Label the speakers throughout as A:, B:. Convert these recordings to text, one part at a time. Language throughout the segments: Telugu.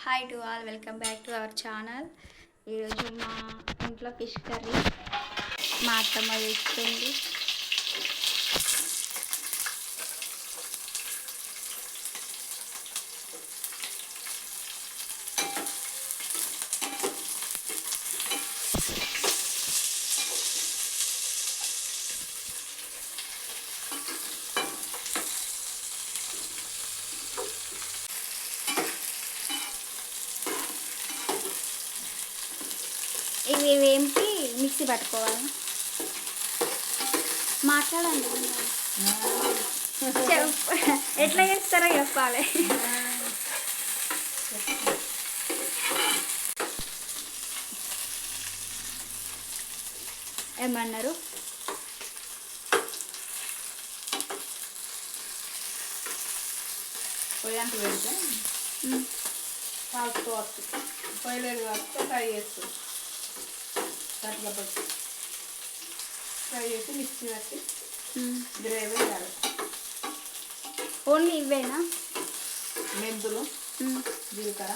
A: Hi to all, welcome back to our channel. ఈరోజు మా ఇంట్లో ఫిష్ కర్రీ మా అత్తమ్మ చేస్తుంది. ఇవి వేంపి మిక్సీ పట్టుకోవాలి. మాట్లాడండి, ఎట్లా చేస్తారో చెప్పాలి. ఏమన్నారు?
B: పొయ్యంత పెడితే కాల్చుకో వస్తుంది. పొయ్యలేదు కాబట్టి ఫ్రై చేస్తుంది. గట్టిగా పెట్టి ఫ్రై చేసి మిక్సీ పెట్టి గ్రేవీ వేయాలి.
A: ఓన్లీ ఇవేనా?
B: మెంతులు, జీలకర్ర,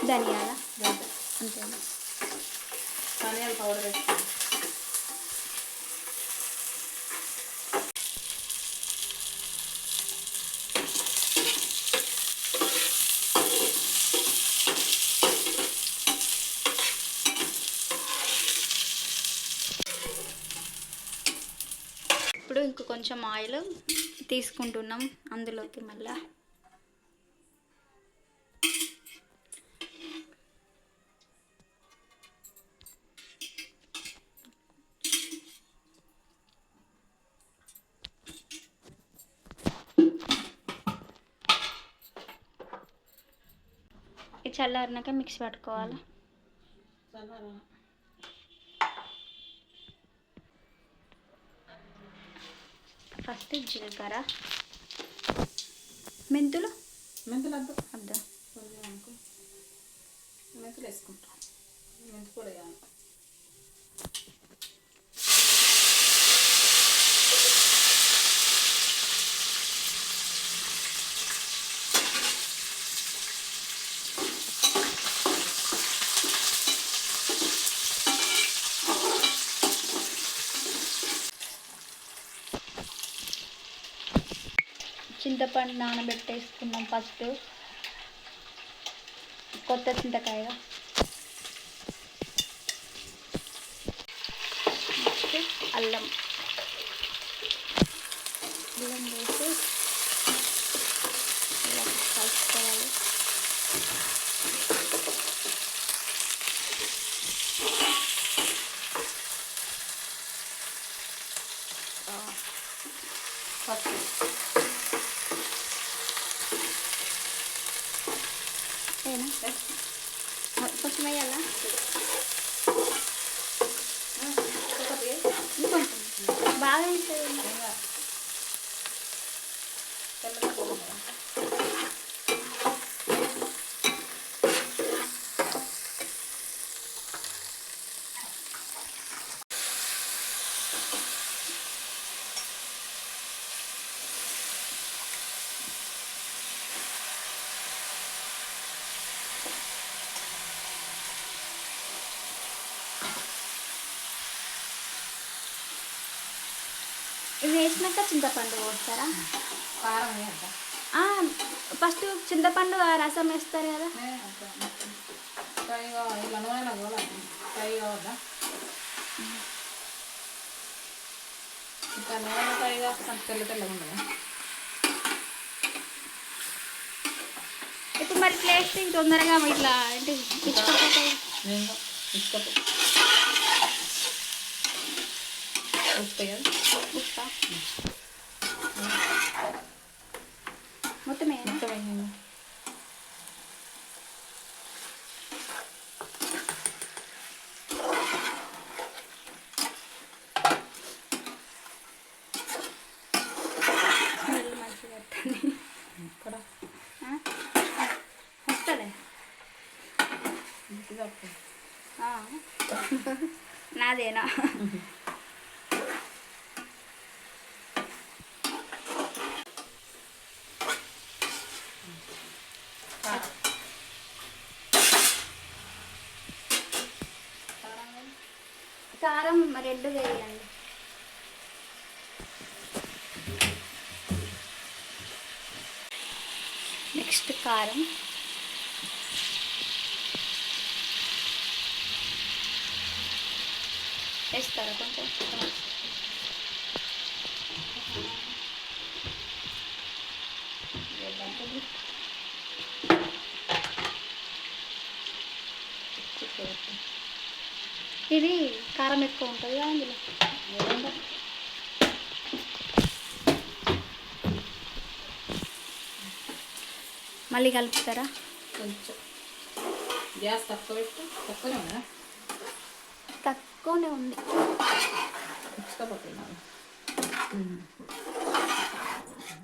A: ధనియాల
B: అంతే.
A: అంతేనా?
B: ధనియాల పౌడర్ వేసుకోవాలి.
A: ఇప్పుడు ఇంకో కొంచెం ఆయిల్ తీసుకుంటున్నాం అందులోకి. మళ్ళా చల్లారినాక మిక్సీ పట్టుకోవాలి. ఫస్ట్ జీలకర్ర, మెంతులు
B: వద్దు
A: వద్దా?
B: మెంతులు వేసుకుంటాం. మెంతు కూడా వేయాలి.
A: చింతపండు నానబెట్టేసుకున్నాం ఫస్ట్, కొత్త చింతకాయ. నెక్స్ట్ అల్లం వేసి ఇలా కలుపుకోవాలి. కొంచెం వేయాలా? బాగా ఇవి వేసినాక చింతపండు పోస్తారా?
B: కారం వేద్దా?
A: ఫస్ట్ చింతపండు రసం వేస్తారు కదా.
B: ఫ్రై కావాలి. ఇలా నూనెలో కూడా ఫ్రై కావద్దా? ఇంకా నూనెలో ఫ్రై కాస్తా తెల్లగా ఉండదా?
A: ఇప్పుడు మరి టేస్టింగ్ తొందరగా ఇట్లా అంటే ఇచ్చుకోకపోతే
B: ఉప్పు కదా?
A: ఉప్పా మొత్తం
B: వేయండి.
A: స్మెల్ మంచిగా వస్తుంది
B: ఇక్కడ
A: వస్తుందే. నాదేనా? కారం రెడ్ వేయండి. నెక్స్ట్ కారం, వేస్తారా కొంచెం? ఇది కారం ఎక్కువ ఉంటుంది కదా అందులో. మళ్ళీ కలుపుతారా?
B: కొంచెం గ్యాస్ తక్కువనే ఉందా?
A: తక్కువనే ఉంది.
B: ఇష్టపడుతున్నాను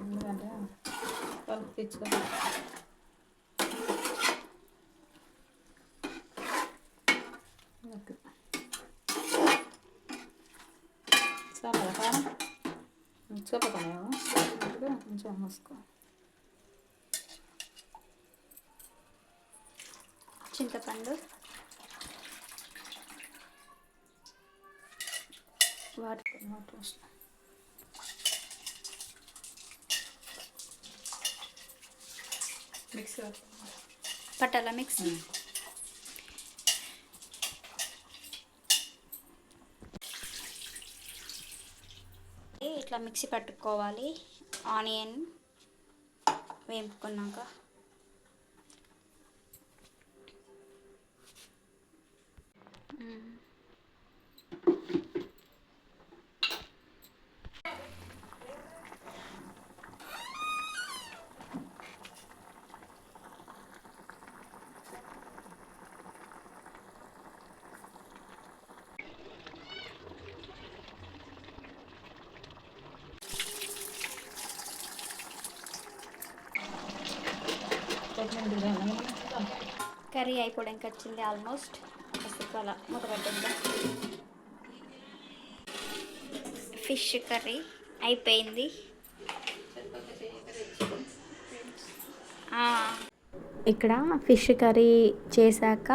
B: ఎందుకంటే వాళ్ళు తెచ్చుకోవాలి. చాలా కారం ఇష్టపడుతున్నాము, కొంచెం మూసుకో.
A: చింతపండు,
B: వాటర్ మిక్సీ
A: పట్టాలా మిక్సీ? ఇట్లా మిక్సీ పట్టుకోవాలి. ఆనియన్ వేపుకున్నాక కర్రీ అయిపోవడానికి వచ్చింది ఆల్మోస్ట్. కాసేపు అలా మూత పెట్టేద్దాం. ఫిష్ కర్రీ అయిపోయింది. ఇక్కడ ఫిష్ కర్రీ చేశాక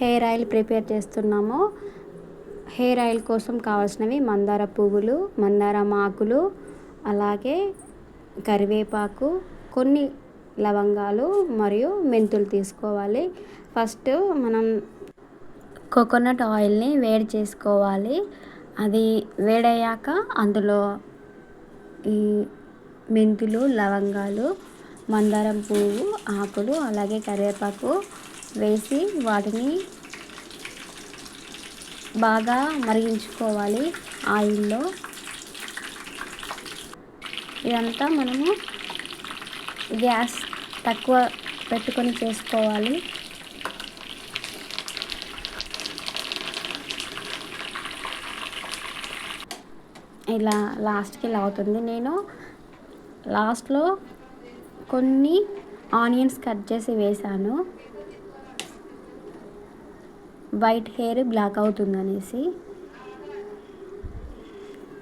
A: హెయిర్ ఆయిల్ ప్రిపేర్ చేస్తున్నాము. హెయిర్ ఆయిల్ కోసం కావాల్సినవి మందార పువ్వులు, మందారం ఆకులు, అలాగే కరివేపాకు, కొన్ని లవంగాలు మరియు మెంతులు తీసుకోవాలి. ఫస్ట్ మనం కోకోనట్ ఆయిల్ని వేడి చేసుకోవాలి. అది వేడయ్యాక అందులో ఈ మెంతులు, లవంగాలు, మందారం పువ్వు ఆకులు, అలాగే కరివేపాకు వేసి వాటిని బాగా మరిగించుకోవాలి ఆయిల్లో. ఇదంతా మనము గ్యాస్ తక్కువ పెట్టుకొని చేసుకోవాలి. ఇలా లాస్ట్కి ఇలా అవుతుంది. నేను లాస్ట్లో కొన్ని ఆనియన్స్ కట్ చేసి వేసాను, వైట్ హెయిర్ బ్లాక్ అవుతుందనేసి.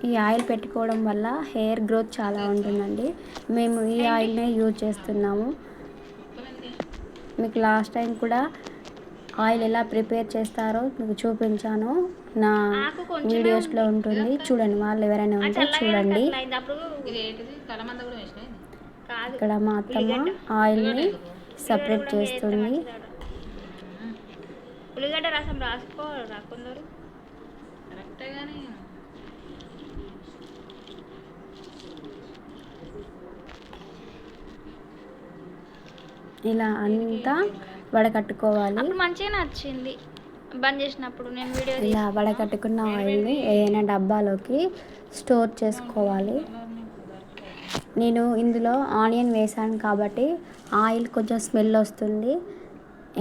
A: ఈ ఆయిల్ పెట్టుకోవడం వల్ల హెయిర్ గ్రోత్ చాలా ఉంటుందండి. మేము ఈ ఆయిల్నే యూజ్ చేస్తున్నాము. మీకు లాస్ట్ టైం కూడా ఆయిల్ ఎలా ప్రిపేర్ చేస్తారో మీకు చూపించాను, నా వీడియోస్లో ఉంటుంది చూడండి. వాళ్ళు ఎవరైనా ఉంటే చూడండి. ఇక్కడ మా అత్తమ్మ ఆయిల్ని సపరేట్ చేస్తుంది. ఉల్లిగడ్డ రసం రాసుకోరా కొందరు. ఇలా అంతా వడకట్టుకోవాలి. మంచిగా నచ్చింది బంద్ చేసినప్పుడు నేను వీడియో. ఇలా వడకట్టుకున్న ఆయిల్ని ఏదైనా డబ్బాలోకి స్టోర్ చేసుకోవాలి. నేను ఇందులో ఆనియన్ వేసాను కాబట్టి ఆయిల్ కొంచెం స్మెల్ వస్తుంది.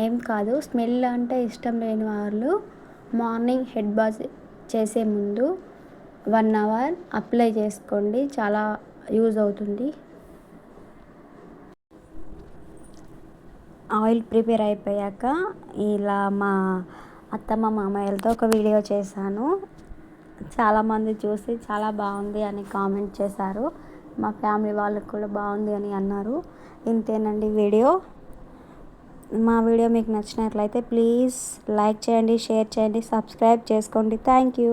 A: ఏం కాదు, స్మెల్ అంటే ఇష్టం లేని వాళ్ళు మార్నింగ్ హెడ్ బాత్ చేసే ముందు 1 అవర్ అప్లై చేసుకోండి, చాలా యూజ్ అవుతుంది. ఆయిల్ ప్రిపేర్ అయిపోయాక ఇలా మా అత్తమ్మ మామయ్యలతో ఒక వీడియో చేశాను. చాలామంది చూసి చాలా బాగుంది అని కామెంట్ చేశారు. మా ఫ్యామిలీ వాళ్ళకి కూడా బాగుంది అని అన్నారు. ఇంతేనండి వీడియో. మా వీడియో మీకు నచ్చినట్లయితే ప్లీజ్ లైక్ చేయండి, షేర్ చేయండి, సబ్స్క్రైబ్ చేసుకోండి. Thank you.